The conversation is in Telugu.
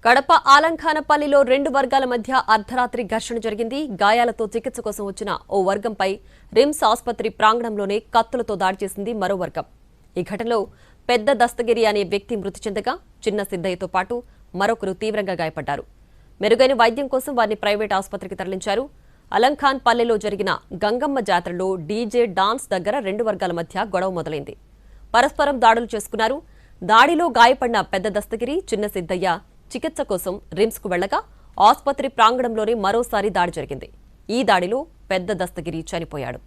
కడప ఆలంఖానపల్లిలో రెండు వర్గాల మధ్య అర్ధరాత్రి ఘర్షణ జరిగింది. గాయాలతో చికిత్స కోసం వచ్చిన ఓ వర్గంపై రిమ్స్ ఆసుపత్రి ప్రాంగణంలోనే కత్తులతో దాడి చేసింది మరో వర్గం. ఈ ఘటనలో పెద్ద దస్తగిరి అనే వ్యక్తి మృతి చెందగా చిన్న సిద్ధయ్యతో పాటు మరొకరు తీవ్రంగా గాయపడ్డారు. మెరుగైన వైద్యం కోసం వారిని ప్రైవేట్ ఆసుపత్రికి తరలించారు. అలంఖాన్ పల్లెలో జరిగిన గంగమ్మ జాతరలో డీజే డాన్స్ దగ్గర రెండు వర్గాల మధ్య గొడవ మొదలైంది. పరస్పరం దాడులు చేసుకున్నారు. దాడిలో గాయపడిన పెద్ద దస్తగిరి, చిన్న సిద్ధయ్య చికిత్స కోసం రిమ్స్కు వెళ్లగా ఆసుపత్రి ప్రాంగణంలోనే మరోసారి దాడి జరిగింది. ఈ దాడిలో పెద్ద దస్తగిరి చనిపోయాడు.